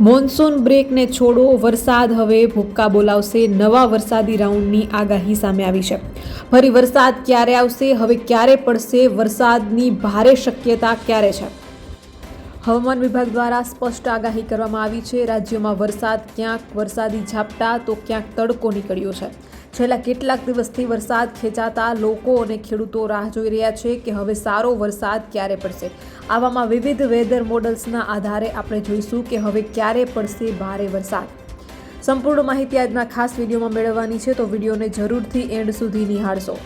Monsoon બ્રેકને છોડો, વરસાદ હવે ભૂક્કા બોલાવશે. નવા વરસાદી રાઉન્ડની આગાહી સામે આવી છે. ફરી વરસાદ ક્યારે આવશે, હવે ક્યારે પડશે, વરસાદની ભારે શક્યતા ક્યારે છે? હવામાન વિભાગ દ્વારા સ્પષ્ટ આગાહી કરવામાં આવી છે. રાજ્યમાં વરસાદ, ક્યાંક વરસાદી ઝાપટા તો ક્યાંક તડકો નીકળ્યો છે. છેલ્લા કેટલાક દિવસથી વરસાદ ખેંચાતા લોકો અને ખેડૂતો રાહ જોઈ રહ્યા છે કે હવે સારો વરસાદ ક્યારે પડશે. આવામાં વિવિધ વેધર મોડલ્સના આધારે આપણે જોઈશું કે હવે ક્યારે પડશે ભારે વરસાદ. સંપૂર્ણ માહિતી આજના ખાસ વિડીયોમાં મેળવવાની છે, તો વિડીયોને જરૂરથી એન્ડ સુધી નિહાળશો.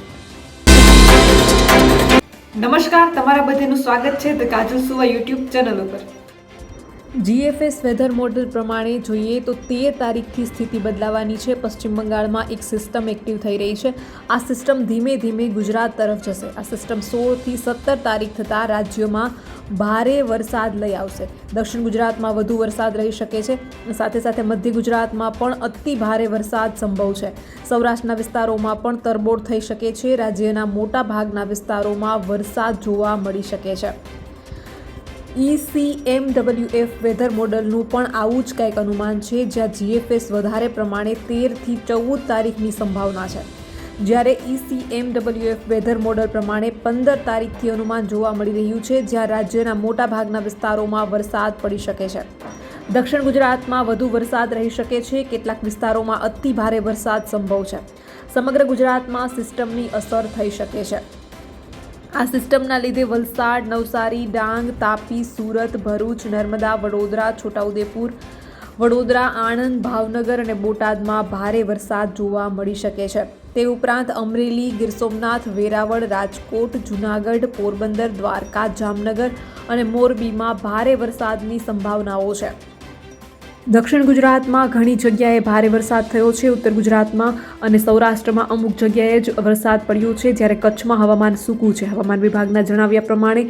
નમસ્કાર, તમારા બધાનું સ્વાગત છે ધ કાજલ સુવા યુટ્યુબ ચેનલ ઉપર. જીએફએસ વેધર મોડલ પ્રમાણે જોઈએ તો 13 તારીખથી સ્થિતિ બદલાવાની છે. પશ્ચિમ બંગાળમાં એક સિસ્ટમ એક્ટિવ થઈ રહી છે. આ સિસ્ટમ ધીમે ધીમે ગુજરાત તરફ જશે. આ સિસ્ટમ 16 થી 17 તારીખ થતાં રાજ્યમાં ભારે વરસાદ લઈ આવશે. દક્ષિણ ગુજરાતમાં વધુ વરસાદ રહી શકે છે. સાથે સાથે મધ્ય ગુજરાતમાં પણ અતિ ભારે વરસાદ સંભવ છે. સૌરાષ્ટ્રના વિસ્તારોમાં પણ તરબોળ થઈ શકે છે. રાજ્યના મોટા ભાગના વિસ્તારોમાં વરસાદ જોવા મળી શકે છે. ECMWF વેધર મોડલનું પણ આવું જ કંઈક અનુમાન છે, જ્યાં જીએફએસ વધારે પ્રમાણે 13 થી 14 તારીખની સંભાવના છે. જ્યારે ECMWF વેધર મોડલ પ્રમાણે 15 તારીખથી અનુમાન જોવા મળી રહ્યું છે, જ્યાં રાજ્યના મોટા ભાગના વિસ્તારોમાં વરસાદ પડી શકે છે. દક્ષિણ ગુજરાતમાં વધુ વરસાદ રહી શકે છે. કેટલાક વિસ્તારોમાં અતિ ભારે વરસાદ સંભવ છે. સમગ્ર ગુજરાતમાં સિસ્ટમની અસર થઈ શકે છે. આ સિસ્ટમના લીધે વલસાડ, નવસારી, ડાંગ, તાપી, સુરત, ભરૂચ, નર્મદા, વડોદરા, છોટાઉદેપુર, વડોદરા, આણંદ, ભાવનગર અને બોટાદમાં ભારે વરસાદ જોવા મળી શકે છે. તે ઉપરાંત અમરેલી, ગીર સોમનાથ, વેરાવળ, રાજકોટ, જૂનાગઢ, પોરબંદર, દ્વારકા, જામનગર અને મોરબીમાં ભારે વરસાદની સંભાવનાઓ છે. દક્ષિણ ગુજરાતમાં ઘણી જગ્યાએ ભારે વરસાદ થયો છે. ઉત્તર ગુજરાતમાં અને સૌરાષ્ટ્રમાં અમુક જગ્યાએ જ વરસાદ પડ્યો છે, જ્યારે કચ્છમાં હવામાન સૂકું છે. હવામાન વિભાગના જણાવ્યા પ્રમાણે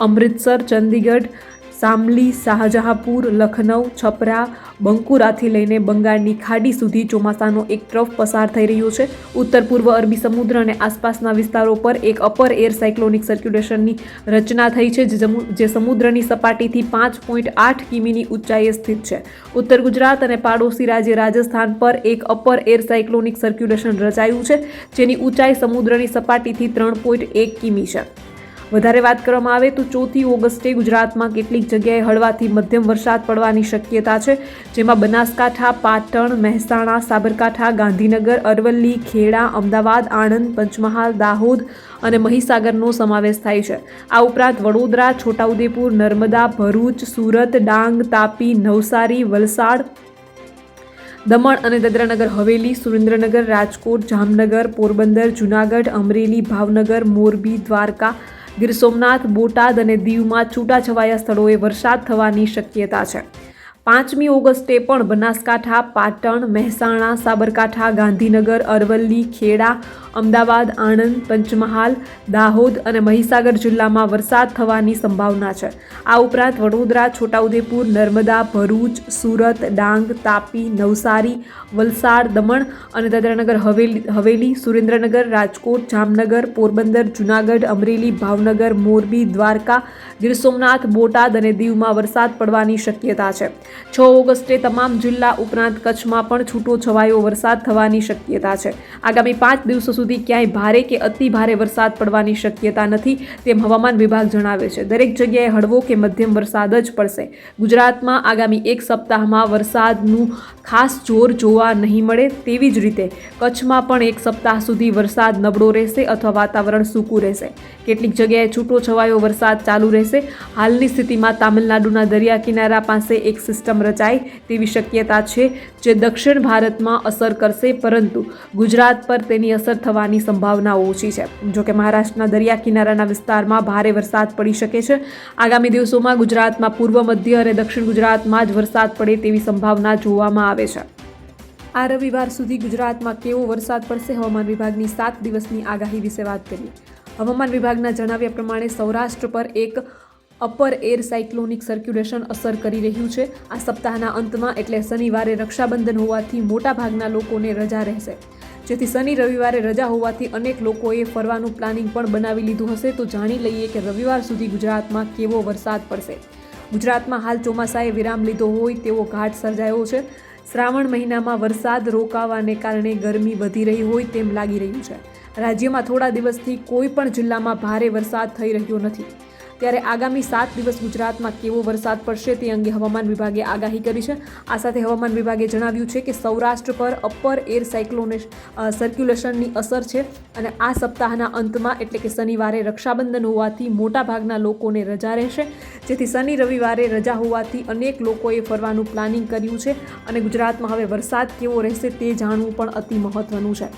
અમૃતસર, ચંદીગઢ, સામલી, શાહજહાંપુર, લખનઉ, છપરા, બંકુરાથી લઈને બંગાળની ખાડી સુધી ચોમાસાનો એક ટ્રફ પસાર થઈ રહ્યો છે. ઉત્તર પૂર્વ અરબી સમુદ્ર અને આસપાસના વિસ્તારો પર એક અપર એર સાયક્લોનિક સર્ક્યુલેશનની રચના થઈ છે, જે સમુદ્રની સપાટીથી 5.8 કિમીની ઊંચાઈએ સ્થિત છે. ઉત્તર ગુજરાત અને પાડોશી રાજ્ય રાજસ્થાન પર એક અપર એર સાયક્લોનિક સર્ક્યુલેશન રચાયું છે, જેની ઊંચાઈ સમુદ્રની સપાટીથી 3.1 કિમી છે. વધારે વાત કરવામાં આવે તો 4 ઓગસ્ટે ગુજરાતમાં કેટલીક જગ્યાએ હળવાથી મધ્યમ વરસાદ પડવાની શક્યતા છે, જેમાં બનાસકાંઠા, પાટણ, મહેસાણા, સાબરકાંઠા, ગાંધીનગર, અરવલ્લી, ખેડા, અમદાવાદ, આણંદ, પંચમહાલ, દાહોદ અને મહીસાગરનો સમાવેશ થાય છે. આ ઉપરાંત વડોદરા, છોટાઉદેપુર, નર્મદા, ભરૂચ, સુરત, ડાંગ, તાપી, નવસારી, વલસાડ, દમણ અને દાદરાનગર હવેલી, સુરેન્દ્રનગર, રાજકોટ, જામનગર, પોરબંદર, જૂનાગઢ, અમરેલી, ભાવનગર, મોરબી, દ્વારકા, ગીર સોમનાથ, બોટાદ અને દીવમાં છૂટાછવાયા સ્થળોએ વરસાદ થવાની શક્યતા છે. 5 ઓગસ્ટે પણ બનાસકાંઠા, પાટણ, મહેસાણા, સાબરકાંઠા, ગાંધીનગર, અરવલ્લી, ખેડા, અમદાવાદ, આણંદ, પંચમહાલ, દાહોદ અને મહીસાગર જિલ્લામાં વરસાદ થવાની સંભાવના છે. આ ઉપરાંત વડોદરા, છોટાઉદેપુર, નર્મદા, ભરૂચ, સુરત, ડાંગ, તાપી, નવસારી, વલસાડ, દમણ અને દાદરાનગર હવેલી, સુરેન્દ્રનગર, રાજકોટ, જામનગર, પોરબંદર, જૂનાગઢ, અમરેલી, ભાવનગર, મોરબી, દ્વારકા, ગીર સોમનાથ, બોટાદ અને દીવમાં વરસાદ પડવાની શક્યતા છે. 6 ઓગસ્ટે તમામ જિલ્લા ઉપરાંત કચ્છમાં પણ છૂટો છવાયો વરસાદ થવાની શક્યતા છે. આગામી 5 દિવસો સુધી ક્યાંય ભારે કે અતિ ભારે વરસાદ પડવાની શક્યતા નથી, તેમ હવામાન વિભાગ જણાવે છે. દરેક જગ્યાએ હળવો કે મધ્યમ વરસાદ જ પડશે. ગુજરાતમાં આગામી એક સપ્તાહમાં વરસાદનું ખાસ જોર જોવા નહીં મળે. તેવી જ રીતે કચ્છમાં પણ એક સપ્તાહ સુધી વરસાદ નબળો રહેશે અથવા વાતાવરણ સૂકું રહેશે. કેટલીક જગ્યાએ છૂટો છવાયો વરસાદ ચાલુ રહેશે. હાલની સ્થિતિમાં તામિલનાડુના દરિયા કિનારા પાસે એક સિસ્ટમ રચાય તેવી શક્યતા છે, જે દક્ષિણ ભારતમાં અસર કરશે, પરંતુ ગુજરાત પર તેની અસર થવાની સંભાવના ઓછી છે. જોકે મહારાષ્ટ્રના દરિયા કિનારાના વિસ્તારમાં ભારે વરસાદ પડી શકે છે. આગામી દિવસોમાં ગુજરાતમાં પૂર્વ, મધ્ય અને દક્ષિણ ગુજરાતમાં જ વરસાદ પડે તેવી સંભાવના જોવામાં આવે છે. આ રવિવાર સુધી ગુજરાતમાં કેવો વરસાદ પડશે, હવામાન વિભાગની 7 દિવસની આગાહી વિશે વાત કરીએ. હવામાન વિભાગના જણાવ્યા પ્રમાણે સૌરાષ્ટ્ર પર એક અપર એર સાયક્લોનિક સર્ક્યુલેશન અસર કરી રહ્યું છે. આ સપ્તાહના અંતમાં એટલે શનિવારે રક્ષાબંધન હોવાથી મોટાભાગના લોકોને રજા રહેશે. જેથી શનિ રવિવારે રજા હોવાથી અનેક લોકોએ ફરવાનું પ્લાનિંગ પણ બનાવી લીધું હશે. તો જાણી લઈએ કે રવિવાર સુધી ગુજરાતમાં કેવો વરસાદ પડશે. ગુજરાતમાં હાલ ચોમાસાએ વિરામ લીધો હોય તેવો ઘાટ સર્જાયો છે. શ્રાવણ મહિનામાં વરસાદ રોકાવાને કારણે ગરમી વધી રહી હોય તેમ લાગી રહ્યું છે. રાજ્યમાં થોડા દિવસથી કોઈ પણ જિલ્લામાં ભારે વરસાદ થઈ રહ્યો નથી. ત્યારે આગામી 7 દિવસ ગુજરાતમાં કેવો વરસાદ પડશે તે અંગે હવામાન વિભાગે આગાહી કરી છે. આ સાથે હવામાન વિભાગે જણાવ્યું છે કે સૌરાષ્ટ્ર પર અપર એર સર્ક્યુલેશનની અસર છે અને આ સપ્તાહના અંતમાં એટલે કે શનિવારે રક્ષાબંધન હોવાથી મોટાભાગના લોકોને રજા રહેશે. જેથી શનિ રવિવારે રજા હોવાથી અનેક લોકોએ ફરવાનું પ્લાનિંગ કર્યું છે અને ગુજરાતમાં હવે વરસાદ કેવો રહેશે તે જાણવું પણ અતિ મહત્વનું છે.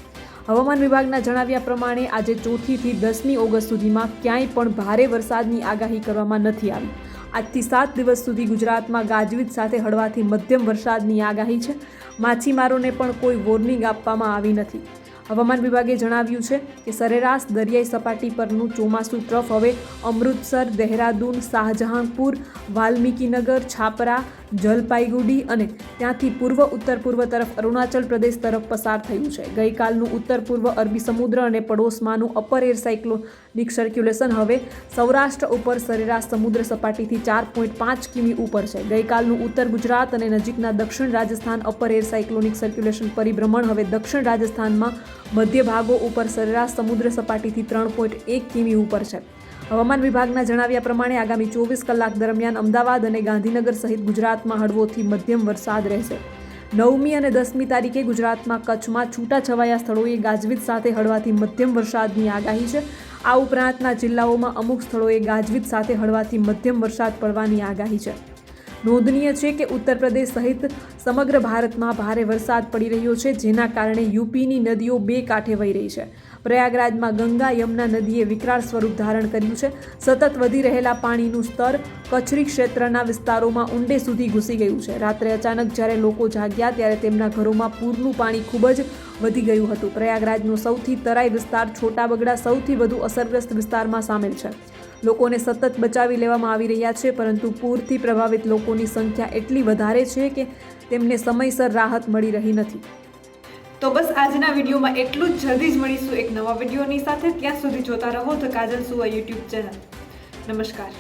હવામાન વિભાગના જણાવ્યા પ્રમાણે આજે 4 થી 10 ઓગસ્ટ સુધીમાં ક્યાંય પણ ભારે વરસાદની આગાહી કરવામાં નથી આવી. આજથી 7 દિવસ સુધી ગુજરાતમાં ગાજવીજ સાથે હળવાથી મધ્યમ વરસાદની આગાહી છે. માછીમારોને પણ કોઈ વોર્નિંગ આપવામાં આવી નથી. હવામાન વિભાગે જણાવ્યું છે કે સરેરાશ દરિયાઈ સપાટી પરનું ચોમાસું ટ્રફ હવે અમૃતસર, દહેરાદૂન, શાહજહાંપુર, વાલ્મીકીનગર, છાપરા, જલપાઈગુડી અને ત્યાંથી ઉત્તર પૂર્વ તરફ અરુણાચલ પ્રદેશ તરફ પસાર થયું છે. ગઈકાલનું ઉત્તર પૂર્વ અરબી સમુદ્ર અને પડોશમાંનું અપર એર સાયક્લોનિક સર્ક્યુલેશન હવે સૌરાષ્ટ્ર ઉપર સરેરાશ સમુદ્ર સપાટીથી 4.5 કિમી ઉપર છે. ગઈકાલનું ઉત્તર ગુજરાત અને નજીકના દક્ષિણ Rajasthan upper air cyclonic circulation પરિભ્રમણ હવે દક્ષિણ રાજસ્થાનમાં મધ્ય ભાગો ઉપર સરેરાશ સમુદ્ર સપાટીથી 3.1 કિમી ઉપર છે. હવામાન વિભાગના જણાવ્યા પ્રમાણે આગામી 24 કલાક દરમિયાન અમદાવાદ અને ગાંધીનગર સહિત ગુજરાતમાં હળવોથી મધ્યમ વરસાદ રહેશે. 9મી અને 10મી તારીખે ગુજરાતમાં કચ્છમાં છૂટાછવાયા સ્થળોએ ગાજવીજ સાથે હળવાથી મધ્યમ વરસાદની આગાહી છે. આ ઉપરાંતના જિલ્લાઓમાં અમુક સ્થળોએ ગાજવીજ સાથે હળવાથી મધ્યમ વરસાદ પડવાની આગાહી છે. નોંધનીય છે કે ઉત્તર પ્રદેશ સહિત સમગ્ર ભારતમાં ભારે વરસાદ પડી રહ્યો છે, જેના કારણે યુપીની નદીઓ બે કાંઠે વહી રહી છે. પ્રયાગરાજમાં ગંગા યમુના નદીએ વિકરાળ સ્વરૂપ ધારણ કર્યું છે. સતત વધી રહેલા પાણીનું સ્તર કચ્છરી ક્ષેત્રના વિસ્તારોમાં ઊંડે સુધી ઘૂસી ગયું છે. રાત્રે અચાનક જ્યારે લોકો જાગ્યા ત્યારે તેમના ઘરોમાં પૂરનું પાણી ખૂબ જ વધી ગયું હતું. પ્રયાગરાજનો સૌથી તરાઈ વિસ્તાર છોટા બગડા સૌથી વધુ અસરગ્રસ્ત વિસ્તારમાં સામેલ છે. લોકોને સતત બચાવી લેવામાં આવી રહ્યા છે, પરંતુ પૂરથી પ્રભાવિત લોકોની સંખ્યા એટલી વધારે છે કે તેમને સમયસર રાહત મળી રહી નથી. તો બસ આજના વિડીયોમાં એટલું જ. જલ્દી જ મળીશું એક નવા વિડીયોની સાથે. ત્યાં સુધી જોતા રહો ધ કાજલ સુવા યુટ્યુબ ચેનલ. નમસ્કાર.